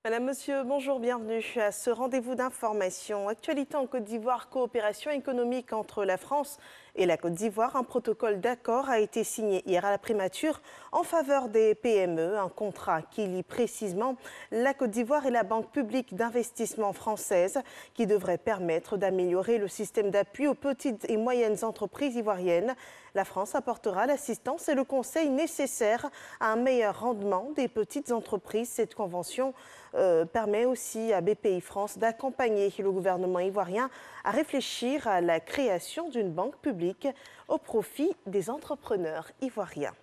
Madame, Monsieur, bonjour, bienvenue à ce rendez-vous d'information. Actualité en Côte d'Ivoire, coopération économique entre la France et la Côte d'Ivoire. Un protocole d'accord a été signé hier à la primature en faveur des PME. Un contrat qui lie précisément la Côte d'Ivoire et la Banque publique d'investissement française qui devrait permettre d'améliorer le système d'appui aux petites et moyennes entreprises ivoiriennes. La France apportera l'assistance et le conseil nécessaires à un meilleur rendement des petites entreprises. Cette convention permet aussi à BPI-France d'accompagner le gouvernement ivoirien à réfléchir à la création d'une banque publique au profit des entrepreneurs ivoiriens.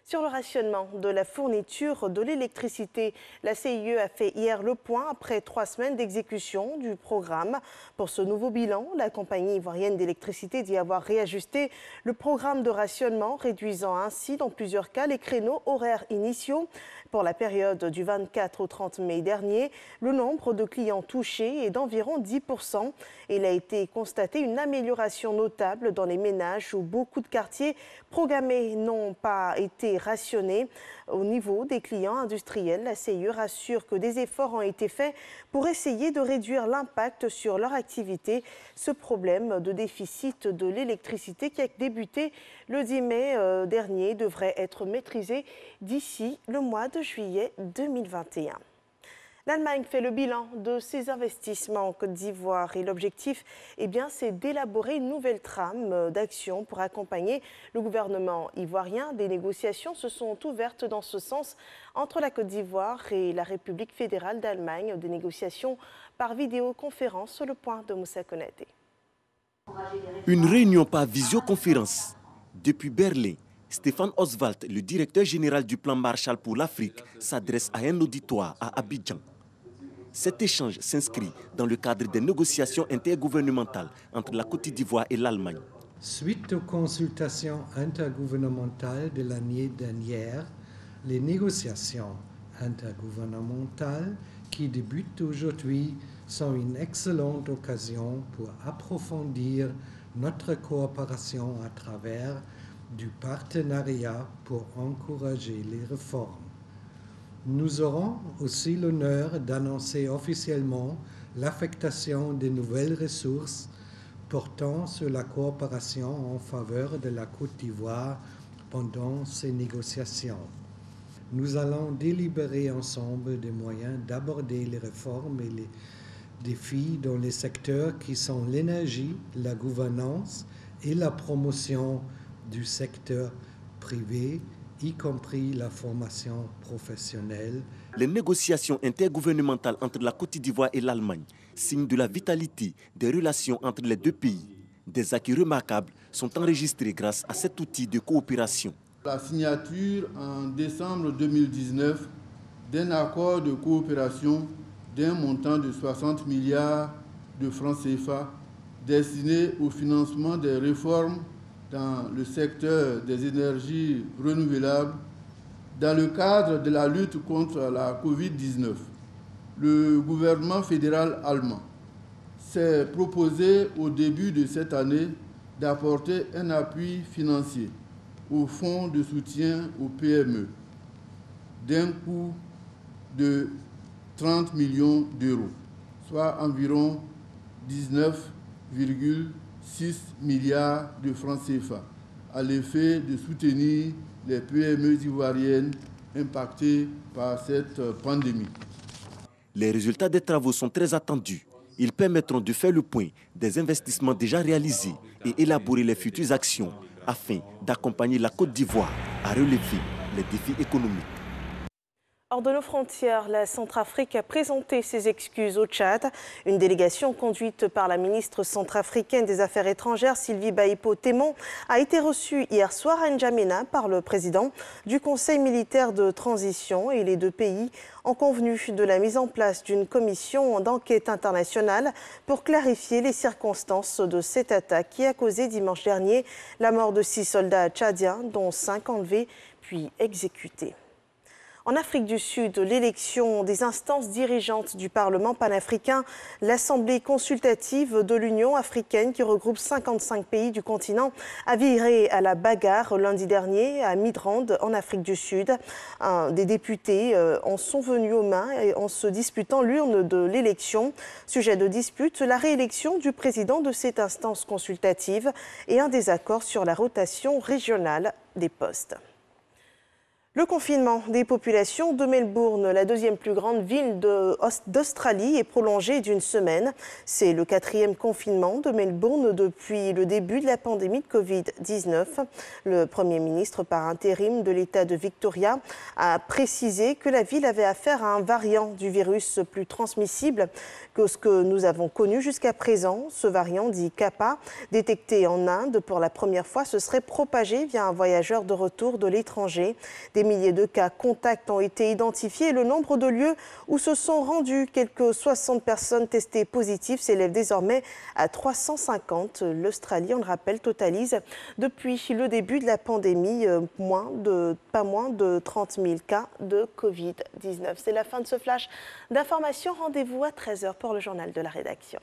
Sur le rationnement de la fourniture de l'électricité, la CIE a fait hier le point après 3 semaines d'exécution du programme. Pour ce nouveau bilan, la compagnie ivoirienne d'électricité dit avoir réajusté le programme de rationnement, réduisant ainsi dans plusieurs cas les créneaux horaires initiaux. Pour la période du 24 au 30 mai dernier, le nombre de clients touchés est d'environ 10%. Il a été constaté une amélioration notable dans les ménages où beaucoup de quartiers programmés n'ont pas été rationnés. Au niveau des clients industriels, la CIE rassure que des efforts ont été faits pour essayer de réduire l'impact sur leur activité. Ce problème de déficit de l'électricité qui a débuté le 10 mai dernier devrait être maîtrisé d'ici le mois de juillet 2021. L'Allemagne fait le bilan de ses investissements en Côte d'Ivoire et l'objectif, c'est d'élaborer une nouvelle trame d'action pour accompagner le gouvernement ivoirien. Des négociations se sont ouvertes dans ce sens entre la Côte d'Ivoire et la République fédérale d'Allemagne. Des négociations par vidéoconférence, le point de Moussa Konaté. Une réunion par visioconférence. Depuis Berlin, Stéphane Oswald, le directeur général du plan Marshall pour l'Afrique, s'adresse à un auditoire à Abidjan. Cet échange s'inscrit dans le cadre des négociations intergouvernementales entre la Côte d'Ivoire et l'Allemagne. Suite aux consultations intergouvernementales de l'année dernière, les négociations intergouvernementales qui débutent aujourd'hui sont une excellente occasion pour approfondir notre coopération à travers du partenariat pour encourager les réformes. Nous aurons aussi l'honneur d'annoncer officiellement l'affectation de nouvelles ressources portant sur la coopération en faveur de la Côte d'Ivoire pendant ces négociations. Nous allons délibérer ensemble des moyens d'aborder les réformes et les défis dans les secteurs qui sont l'énergie, la gouvernance et la promotion du secteur privé, y compris la formation professionnelle. Les négociations intergouvernementales entre la Côte d'Ivoire et l'Allemagne signent de la vitalité des relations entre les deux pays. Des acquis remarquables sont enregistrés grâce à cet outil de coopération. La signature en décembre 2019 d'un accord de coopération d'un montant de 60 milliards de francs CFA destiné au financement des réformes dans le secteur des énergies renouvelables dans le cadre de la lutte contre la Covid-19. Le gouvernement fédéral allemand s'est proposé au début de cette année d'apporter un appui financier au fonds de soutien aux PME d'un coût de 30 millions d'euros, soit environ 19,6 milliards de francs CFA, à l'effet de soutenir les PME ivoiriennes impactées par cette pandémie. Les résultats des travaux sont très attendus. Ils permettront de faire le point des investissements déjà réalisés et élaborer les futures actions afin d'accompagner la Côte d'Ivoire à relever les défis économiques. Hors de nos frontières, la Centrafrique a présenté ses excuses au Tchad. Une délégation conduite par la ministre centrafricaine des Affaires étrangères, Sylvie Baipo-Témon, a été reçue hier soir à N'Djamena par le président du Conseil militaire de transition et les deux pays ont convenu de la mise en place d'une commission d'enquête internationale pour clarifier les circonstances de cette attaque qui a causé dimanche dernier la mort de 6 soldats tchadiens, dont 5 enlevés puis exécutés. En Afrique du Sud, l'élection des instances dirigeantes du Parlement panafricain, l'Assemblée consultative de l'Union africaine qui regroupe 55 pays du continent, a viré à la bagarre lundi dernier à Midrand en Afrique du Sud. Des députés en sont venus aux mains en se disputant l'urne de l'élection. Sujet de dispute, la réélection du président de cette instance consultative et un désaccord sur la rotation régionale des postes. Le confinement des populations de Melbourne, la deuxième plus grande ville d'Australie, est prolongé d'une semaine. C'est le 4e confinement de Melbourne depuis le début de la pandémie de Covid-19. Le Premier ministre par intérim de l'État de Victoria a précisé que la ville avait affaire à un variant du virus plus transmissible que ce que nous avons connu jusqu'à présent. Ce variant dit Kappa, détecté en Inde pour la première fois, se serait propagé via un voyageur de retour de l'étranger. Des milliers de cas contacts ont été identifiés et le nombre de lieux où se sont rendus quelques 60 personnes testées positives s'élève désormais à 350. L'Australie, on le rappelle, totalise depuis le début de la pandémie pas moins de 30 000 cas de Covid-19. C'est la fin de ce flash d'information. Rendez-vous à 13h pour le journal de la rédaction.